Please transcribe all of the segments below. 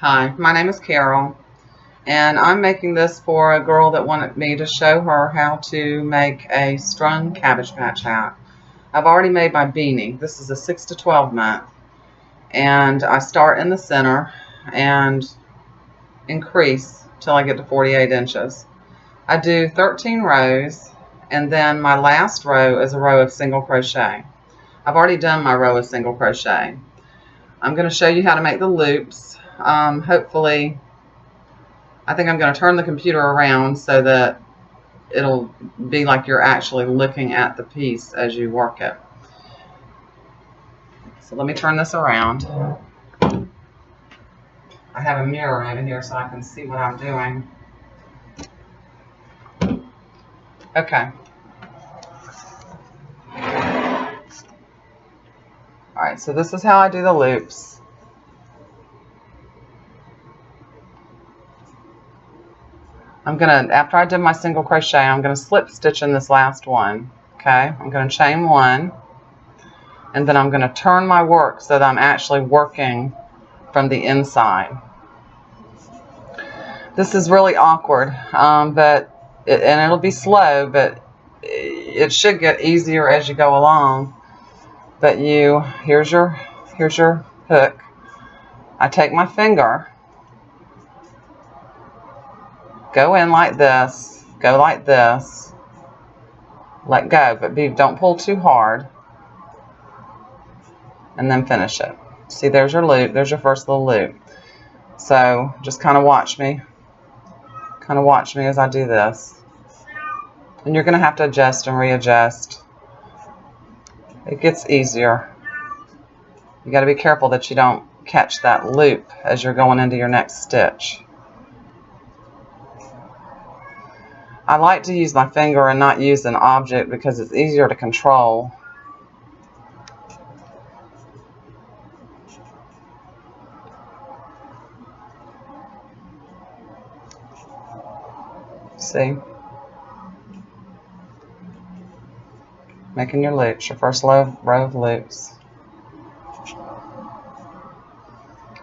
Hi, my name is Carol, and I'm making this for a girl that wanted me to show her how to make a strung Cabbage Patch hat. I've already made my beanie. This is a 6 to 12 month, and I start in the center and increase till I get to 48 inches. I do 13 rows, and then my last row is a row of single crochet. I've already done my row of single crochet. I'm going to show you how to make the loops. Hopefully, I think I'm going to turn the computer around so that it'll be like you're actually looking at the piece as you work it. So let me turn this around. I have a mirror over here so I can see what I'm doing. Okay. Alright, so this is how I do the loops. After I did my single crochet, I'm gonna slip stitch in this last one. Okay, I'm gonna chain one, and then I'm gonna turn my work so that I'm actually working from the inside. This is really awkward, and it'll be slow, but it should get easier as you go along. But here's your hook. I take my finger, go in like this, go like this, let go, but don't pull too hard, and then finish it. See, there's your loop. There's your first little loop. So just kind of watch me. Kind of watch me as I do this. And you're going to have to adjust and readjust. It gets easier. You got to be careful that you don't catch that loop as you're going into your next stitch. I like to use my finger and not use an object because it's easier to control. See? Making your loops, your first row of loops.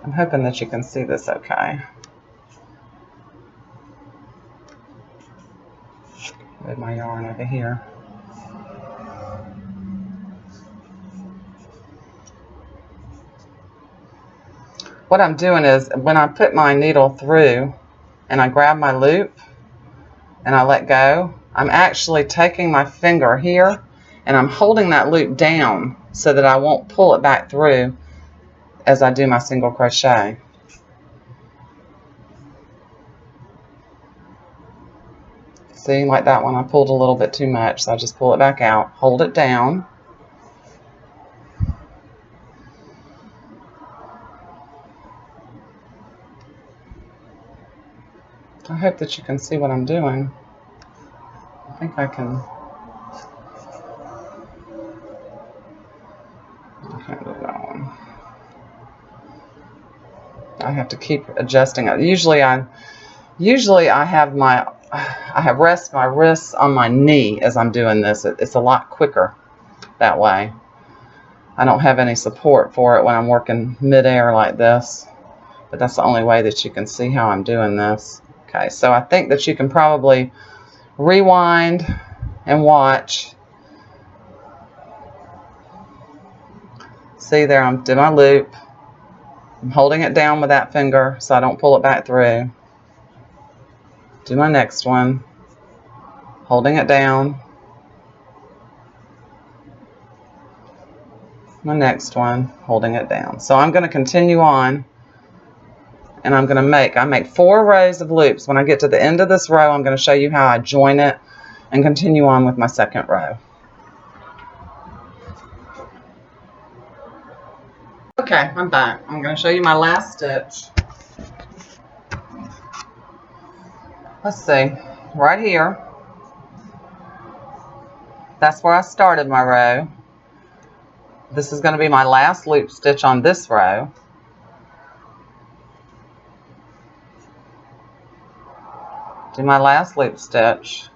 I'm hoping that you can see this okay. With my yarn over here. What I'm doing is when I put my needle through and I grab my loop and I let go, I'm actually taking my finger here and I'm holding that loop down so that I won't pull it back through as I do my single crochet. See, like that one, I pulled a little bit too much, so I just pull it back out, hold it down. I hope that you can see what I'm doing. I think I can. I can't do that one. I have to keep adjusting it. Usually I rest my wrists on my knee as I'm doing this. It's a lot quicker that way. I don't have any support for it when I'm working midair like this, but that's the only way that you can see how I'm doing this. Okay, so I think that you can probably rewind and watch. See there, I'm doing my loop. I'm holding it down with that finger so I don't pull it back through. Do my next one, holding it down. My next one, holding it down. So I'm going to continue on, and I make 4 rows of loops. When I get to the end of this row, I'm going to show you how I join it and continue on with my second row. Okay, I'm back. I'm going to show you my last stitch. Let's see, right here, that's where I started my row. This is going to be my last loop stitch on this row. Do my last loop stitch,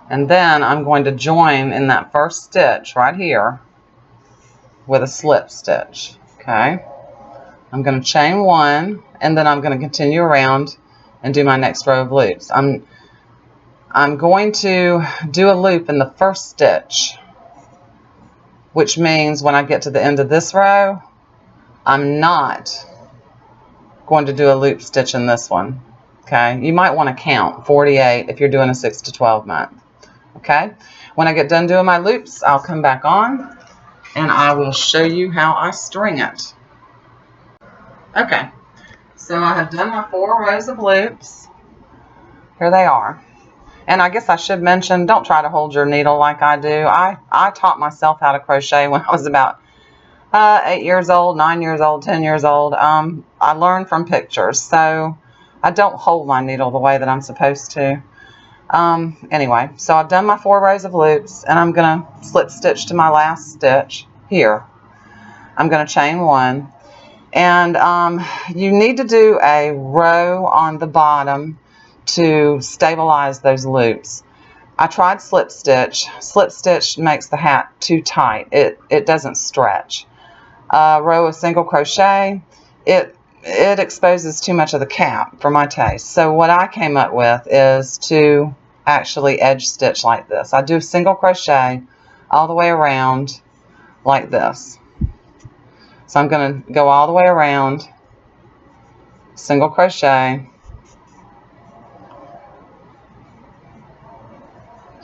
and then I'm going to join in that first stitch right here with a slip stitch. Okay, I'm going to chain 1, and then I'm going to continue around and do my next row of loops. I'm going to do a loop in the first stitch, which means when I get to the end of this row, I'm not going to do a loop stitch in this one. Okay, you might want to count 48 if you're doing a 6 to 12 month. Okay, when I get done doing my loops, I'll come back on and I will show you how I string it. Okay, so I have done my 4 rows of loops. Here they are. And I guess I should mention, don't try to hold your needle like I do. I taught myself how to crochet when I was about 8 years old, 9 years old, 10 years old. I learned from pictures, so I don't hold my needle the way that I'm supposed to. Anyway, so I've done my 4 rows of loops, and I'm going to slip stitch to my last stitch here. I'm going to chain 1, and you need to do a row on the bottom to stabilize those loops. I tried slip stitch. Slip stitch makes the hat too tight. It doesn't stretch. Row of single crochet, it exposes too much of the cap for my taste. So what I came up with is to actually edge stitch like this. I do single crochet all the way around like this. So I'm going to go all the way around, single crochet,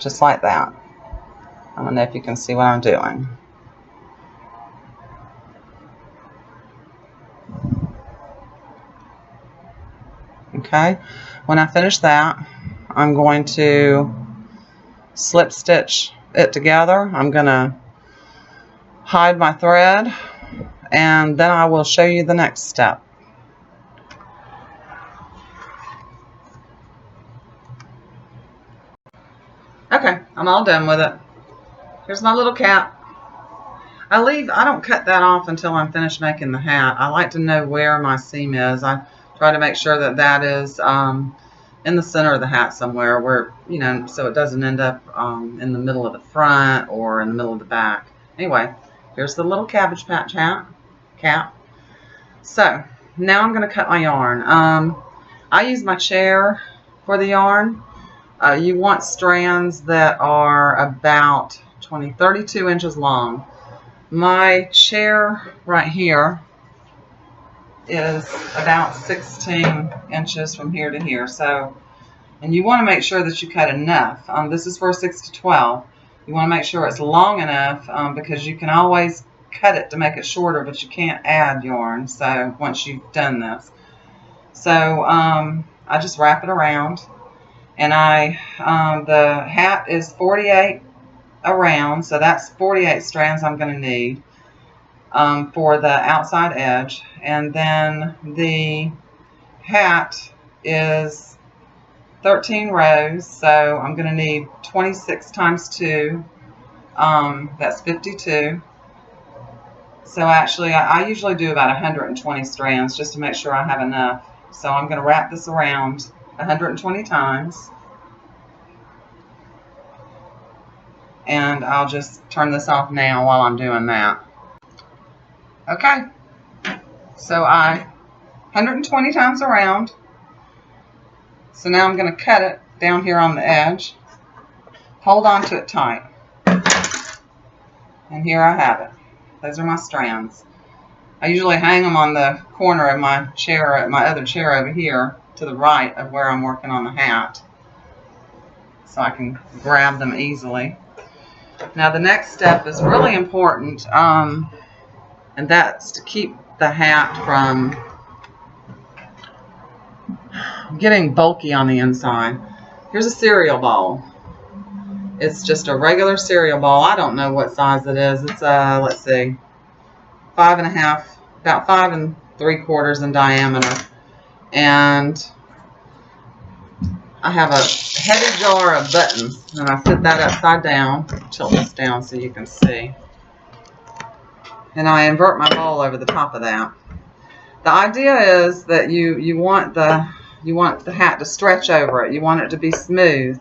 just like that. I don't know if you can see what I'm doing. Okay, when I finish that, I'm going to slip stitch it together. I'm going to hide my thread, and then I will show you the next step. Okay, I'm all done with it. Here's my little cap. I don't cut that off until I'm finished making the hat. I like to know where my seam is. I try to make sure that that is in the center of the hat somewhere, where, you know, so it doesn't end up in the middle of the front or in the middle of the back. Anyway, here's the little Cabbage Patch hat cap. So now I'm going to cut my yarn. I use my chair for the yarn. You want strands that are about 32 inches long. My chair right here is about 16 inches from here to here. So, and you want to make sure that you cut enough. This is for a 6 to 12. You want to make sure it's long enough because you can always cut it to make it shorter, but you can't add yarn. So once you've done this, so I just wrap it around, and the hat is 48 around, so that's 48 strands I'm going to need for the outside edge. And then the hat is 13 rows, so I'm going to need 26 times 2, that's 52. So actually I usually do about 120 strands just to make sure I have enough. So I'm going to wrap this around 120 times. And I'll just turn this off now while I'm doing that. Okay, so 120 times around. So now I'm going to cut it down here on the edge. Hold on to it tight. And here I have it. Those are my strands. I usually hang them on the corner of my chair, my other chair over here, to the right of where I'm working on the hat, so I can grab them easily. Now the next step is really important, and that's to keep the hat from getting bulky on the inside. Here's a cereal bowl. It's just a regular cereal bowl. I don't know what size it is. It's let's see, 5.5, about 5 3/4 in diameter, and I have a heavy jar of buttons, and I sit that upside down. Tilt this down so you can see. And I invert my bowl over the top of that. The idea is that you want the hat to stretch over it. You want it to be smooth.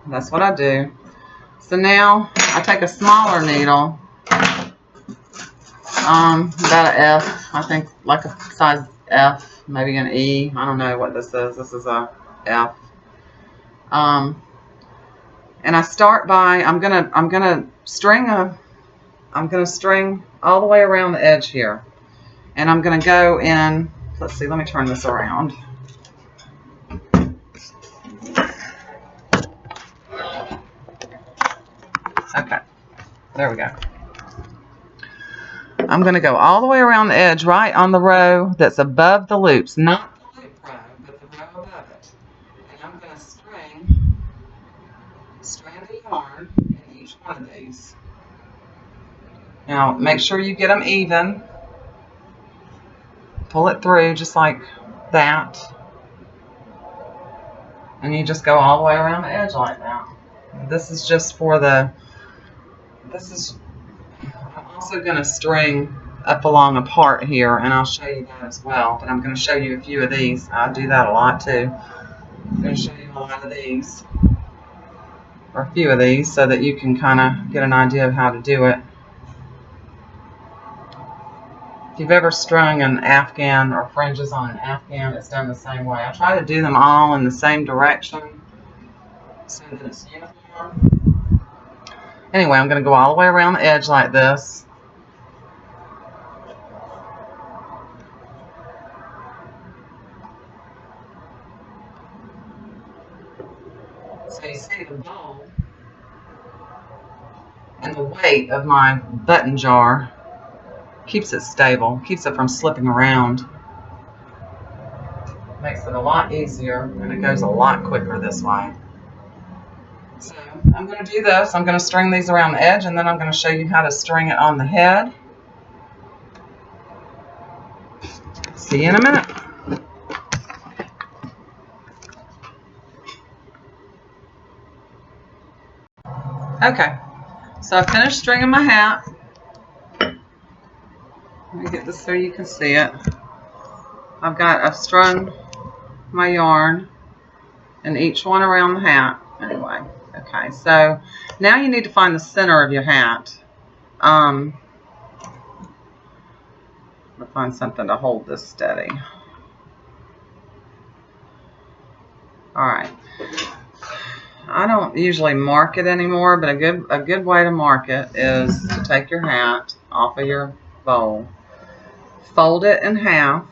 That's what I do. So now I take a smaller needle About an F, I think, like a size F, maybe an E. I don't know what this is. This is a F. And I start by I'm gonna string all the way around the edge here, and I'm gonna go in. Let's see. Let me turn this around. Okay, there we go. I'm going to go all the way around the edge, right on the row that's above the loops, not the loop row, but the row above it. And I'm going to string strand of yarn in each one of these. Now, make sure you get them even. Pull it through just like that. And you just go all the way around the edge like that. This is just for I'm also going to string up along a part here, and I'll show you that as well. But I'm going to show you a few of these. I do that a lot too. I'm going to show you a lot of these, or a few of these, so that you can kind of get an idea of how to do it. If you've ever strung an afghan or fringes on an afghan, it's done the same way. I try to do them all in the same direction so that it's uniform. Anyway, I'm going to go all the way around the edge like this. So you see the bowl and the weight of my button jar keeps it stable, keeps it from slipping around. Makes it a lot easier, and it goes a lot quicker this way. So I'm going to do this. I'm going to string these around the edge, and then I'm going to show you how to string it on the head. See you in a minute. Okay, so I finished stringing my hat. Let me get this so you can see it. I've strung my yarn in each one around the hat. Anyway, okay, so now you need to find the center of your hat. I'll find something to hold this steady. Alright. I don't usually mark it anymore, but a good way to mark it is to take your hat off of your bowl, fold it in half,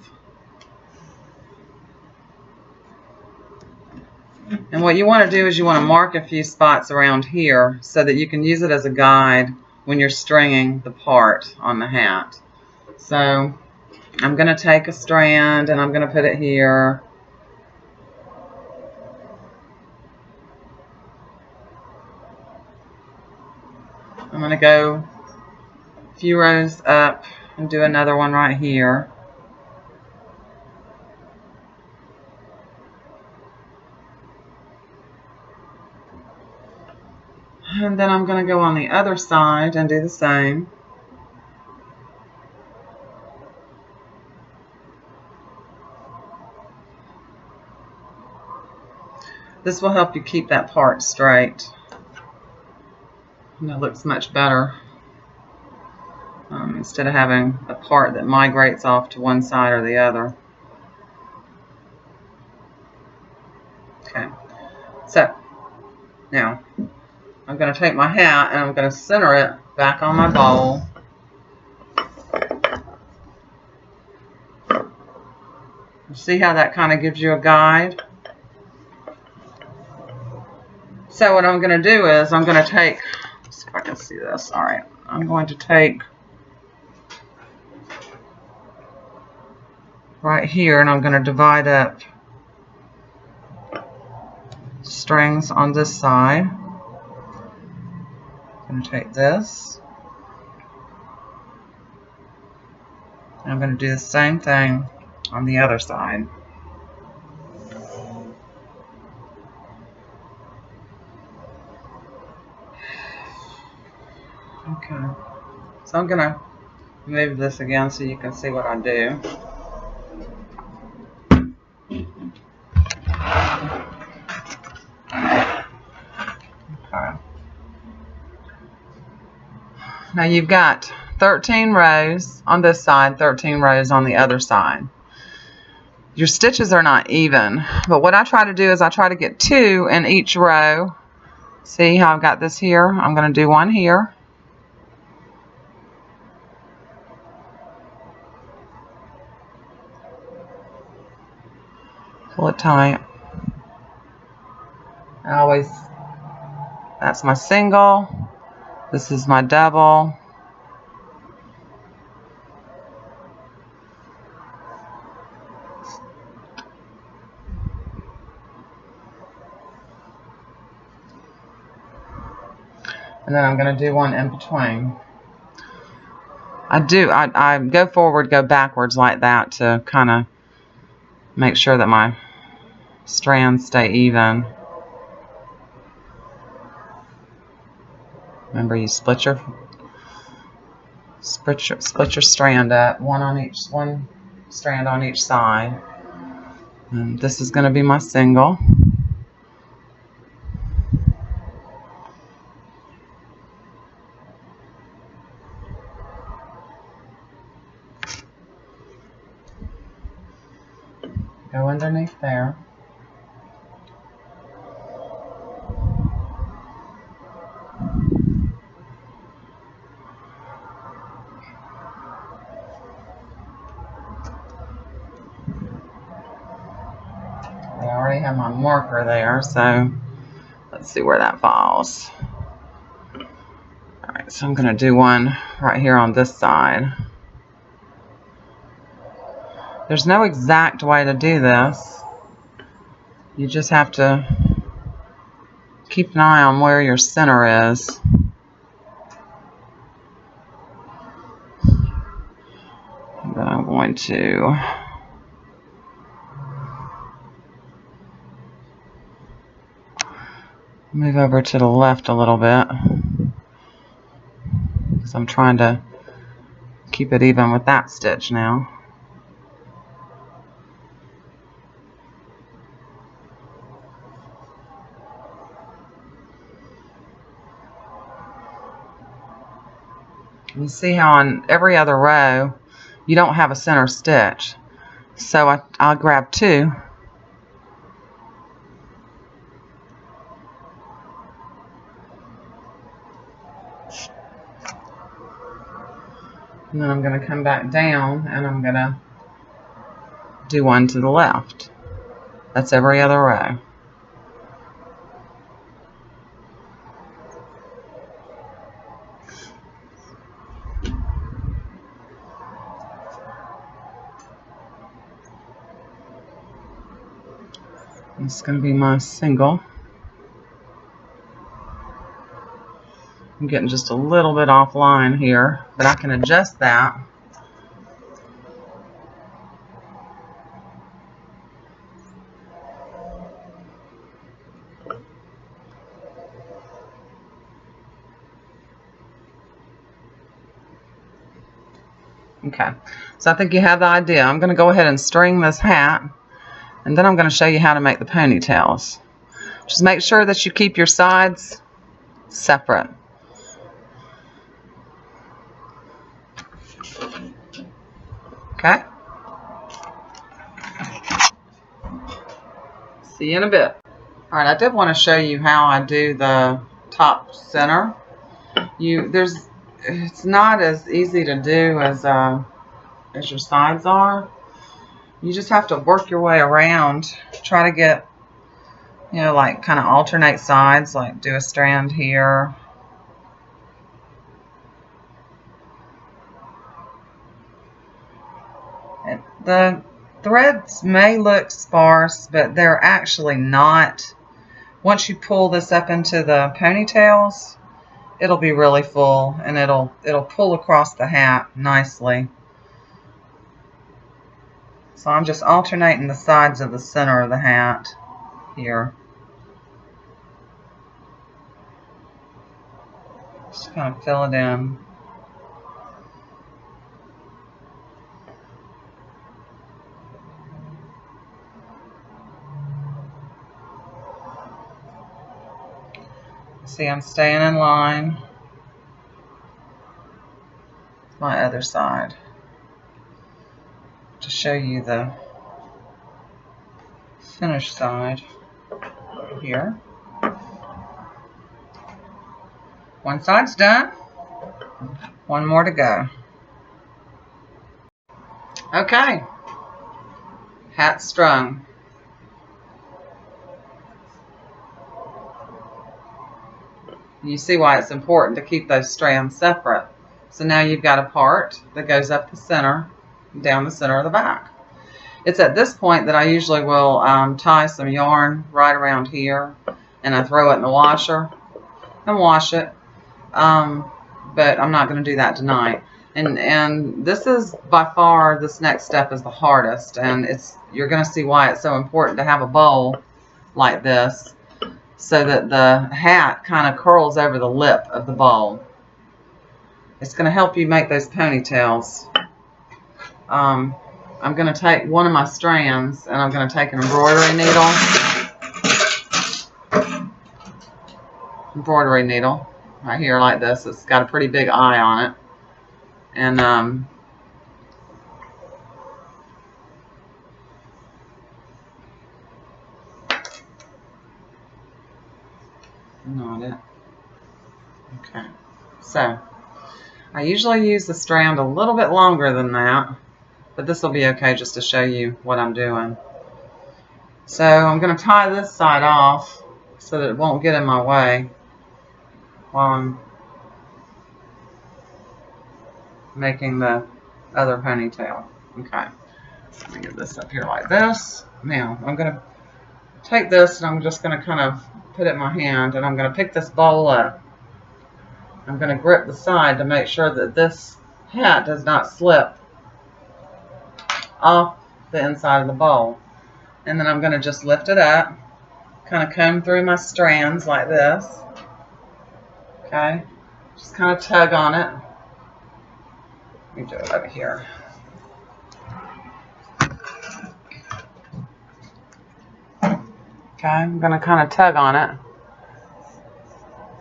and what you want to do is you want to mark a few spots around here so that you can use it as a guide when you're stringing the part on the hat. So I'm going to take a strand and I'm going to put it here. I'm going to go a few rows up and do another one right here. And then I'm going to go on the other side and do the same. This will help you keep that part straight. And it looks much better. Instead of having a part that migrates off to one side or the other. Okay, so now I'm going to take my hat and I'm going to center it back on my bowl. See how that kind of gives you a guide? So what I'm going to do is I'm going to take, let's see if I can see this. All right, I'm going to take right here and I'm going to divide up strings on this side. I'm going to take this. And I'm going to do the same thing on the other side. Okay, so I'm going to move this again so you can see what I do. Okay. Now you've got 13 rows on this side, 13 rows on the other side. Your stitches are not even, but what I try to do is I try to get 2 in each row. See how I've got this here? I'm going to do one here. Pull it tight. That's my single. This is my double. And then I'm going to do one in between. I go forward, go backwards like that to kind of make sure that my strands stay even. Remember, you split your strand up, one strand on each side. And this is going to be my single. Go underneath there. I already have my marker there, so let's see where that falls. Alright, so I'm going to do one right here on this side. There's no exact way to do this. You just have to keep an eye on where your center is. But I'm going to move over to the left a little bit because I'm trying to keep it even with that stitch now. You see how on every other row you don't have a center stitch. So I'll grab 2. And then I'm going to come back down and I'm going to do one to the left. That's every other row. This is going to be my single. I'm getting just a little bit offline here, but I can adjust that. Okay, so I think you have the idea. I'm going to go ahead and string this hat, and then I'm going to show you how to make the ponytails. Just make sure that you keep your sides separate. Okay? See you in a bit. Alright, I did want to show you how I do the top center. It's not as easy to do as your sides are. You just have to work your way around. Try to get, like kind of alternate sides, like do a strand here. The threads may look sparse, but they're actually not. Once you pull this up into the ponytails, it'll be really full and it'll pull across the hat nicely. So I'm just alternating the sides of the center of the hat here. Just kind of fill it in. See, I'm staying in line. my other side to show you the finished side here. One side's done. One more to go. Okay. Hat strung. You see why it's important to keep those strands separate. So now you've got a part that goes up the center, down the center of the back. It's at this point that I usually will tie some yarn right around here, and I throw it in the washer and wash it. But I'm not going to do that tonight. And this is by far, this next step is the hardest, and you're going to see why it's so important to have a bowl like this, so that the hat kind of curls over the lip of the bowl. It's going to help you make those ponytails. I'm going to take one of my strands, and I'm going to take an embroidery needle right here like this. It's got a pretty big eye on it. And knot it. Okay, so I usually use the strand a little bit longer than that, but this will be okay just to show you what I'm doing. So I'm going to tie this side off so that it won't get in my way while I'm making the other ponytail. Okay, let me get this up here like this. Now I'm going to take this, and I'm just going to kind of put it in my hand, and I'm going to pick this bowl up. I'm going to grip the side to make sure that this hat does not slip off the inside of the bowl. And then I'm going to just lift it up, kind of comb through my strands like this. Okay, just kind of tug on it. Let me do it over here. Okay, I'm going to kind of tug on it,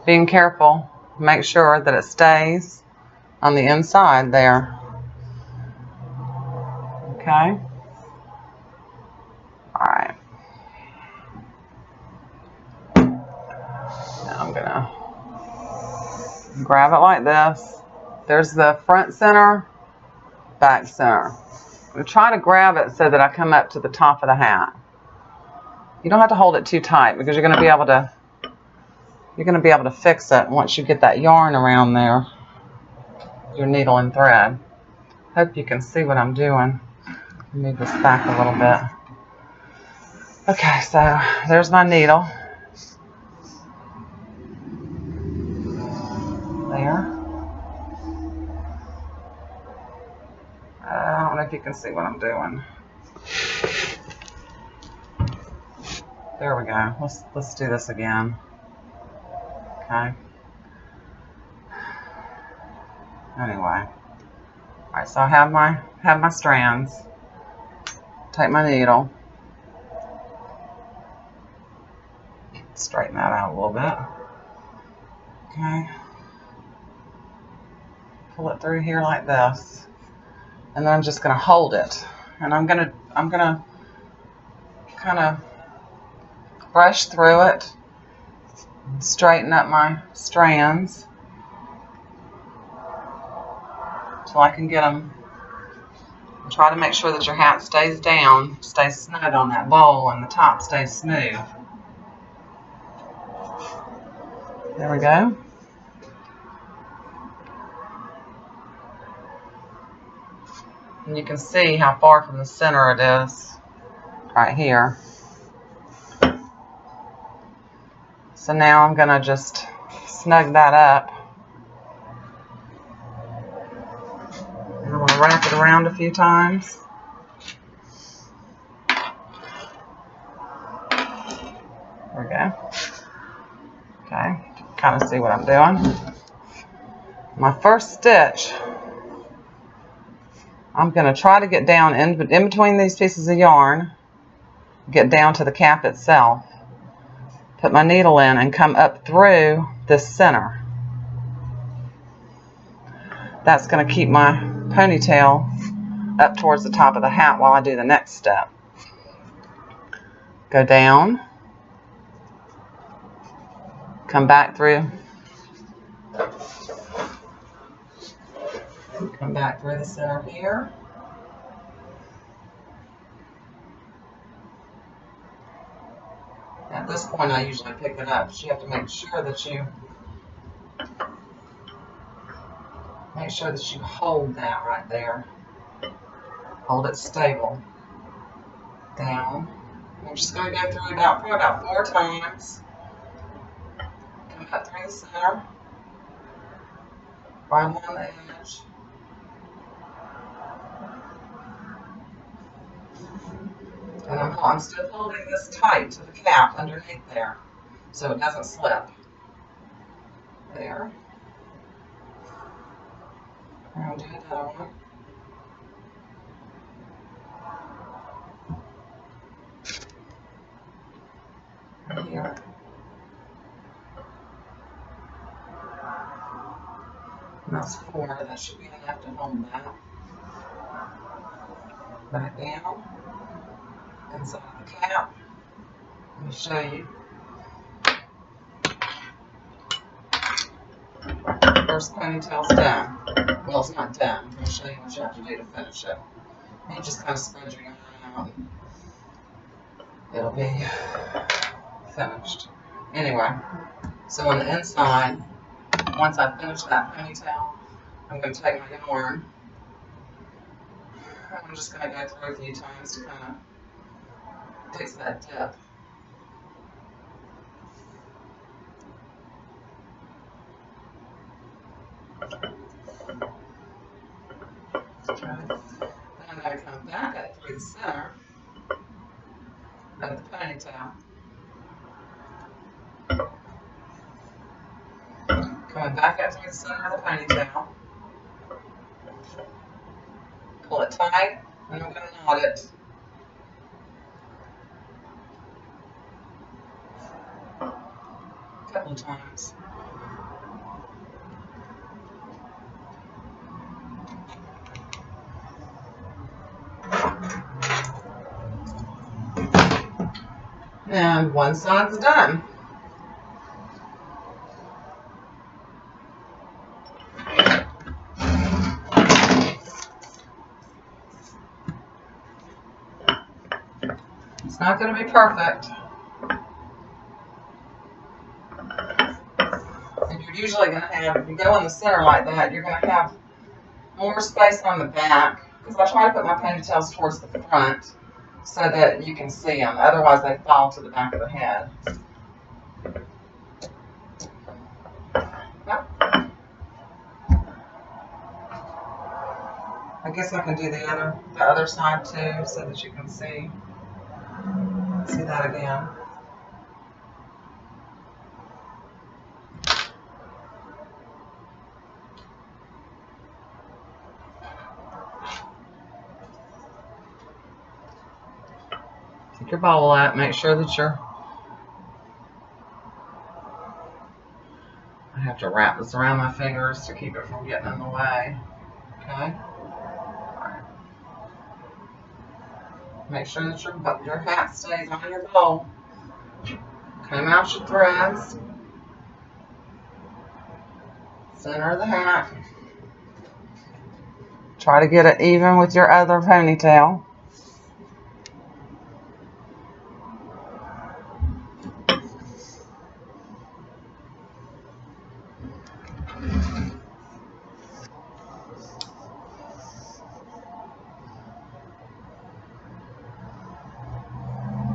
being careful, make sure that it stays on the inside there. Okay. Alright. Now I'm going to grab it like this. There's the front center, back center. I'm going to try to grab it so that I come up to the top of the hat. You don't have to hold it too tight, because you're going to be able to fix it once you get that yarn around there, your needle and thread. Hope you can see what I'm doing. Move this back a little bit. Okay, so there's my needle. There. I don't know if you can see what I'm doing. There we go. Let's do this again. Okay. Anyway. Alright, so I have my strands. Take my needle. Straighten that out a little bit. Okay. Pull it through here like this. And then I'm just gonna hold it. And I'm gonna kind of brush through it, straighten up my strands till I can get them. Try to make sure that your hat stays down, stays snug on that bowl, and the top stays smooth. There we go. And you can see how far from the center it is right here. So now I'm going to just snug that up. And I'm going to wrap it around a few times. There we go. Okay, kind of see what I'm doing. My first stitch, I'm going to try to get down in between these pieces of yarn, get down to the cap itself. Put my needle in and come up through this center. That's going to keep my ponytail up towards the top of the hat while I do the next step. Go down, come back through, come back through the center here. At this point, I usually pick it up. So you have to make sure that you hold that right there. Hold it stable. Down. I'm just going to go through probably about 4 times. Come up through the center. Right along the edge. And I'm still holding this tight to the cap underneath there so it doesn't slip. There. I'll do another one. Right here. And that's 4. That should be enough to hold that. Back down. Inside the cap. Let me show you. First ponytail's done. Well, it's not done. I'm going to show you what you have to do to finish it. You just kind of spread your yarn out. It'll be finished. Anyway, so on the inside, once I finish that ponytail, I'm going to take my yarn. I'm just going to go through a few times to kind of fix that dip. Then I'm going to come back up through the center of the ponytail. Coming back up through the center of the ponytail. Pull it tight, and I'm going to knot it. A couple of times. And one side's done. It's not going to be perfect. And you're usually going to have, if you go in the center like that, you're going to have more space on the back. Because I try to put my ponytails towards the front so that you can see them. Otherwise, they fall to the back of the head. I guess I can do the other side too, so that you can see that again. Take your bobble out. Make sure that I have to wrap this around my fingers to keep it from getting in the way. Okay. Make sure that your hat stays on your bowl. Comb out your threads. Center of the hat. Try to get it even with your other ponytail.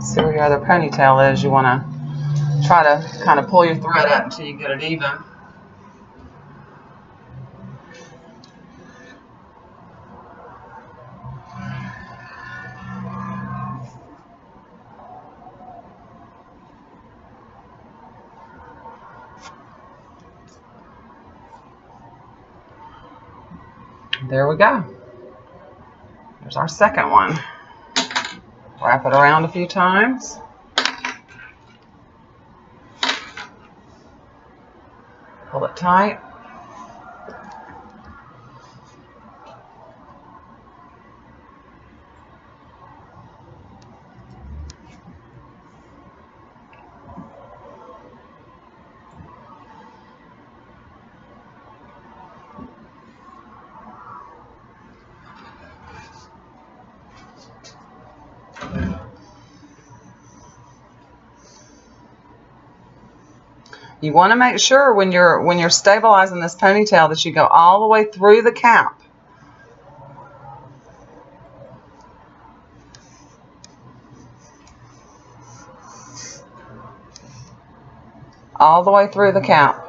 See where your other ponytail is. You want to try to kind of pull your thread up until you get it even. There we go. There's our second one. Wrap it around a few times. Pull it tight. You want to make sure when you're stabilizing this ponytail that you go all the way through the cap. All the way through the cap.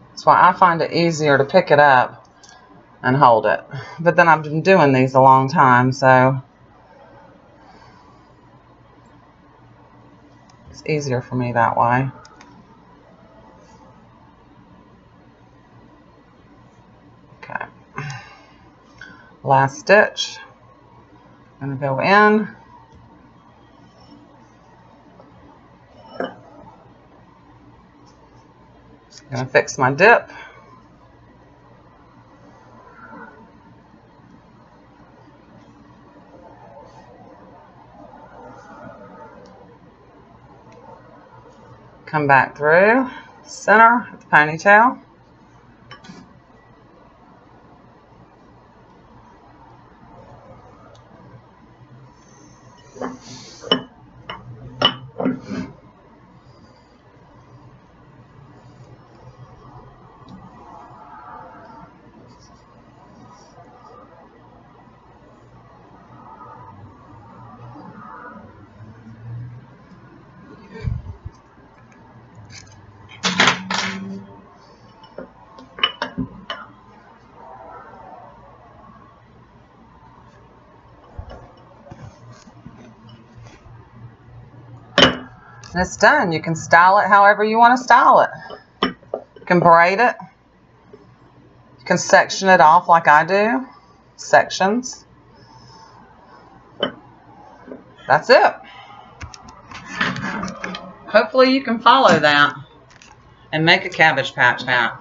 That's why I find it easier to pick it up and hold it. But then I've been doing these a long time, so it's easier for me that way. Okay. Last stitch. I'm going to go in. I'm going to fix my dip. Come back through center of the ponytail. And it's done. You can style it however you want to style it. You can braid it. You can section it off like I do. Sections. That's it. Hopefully you can follow that and make a Cabbage Patch hat.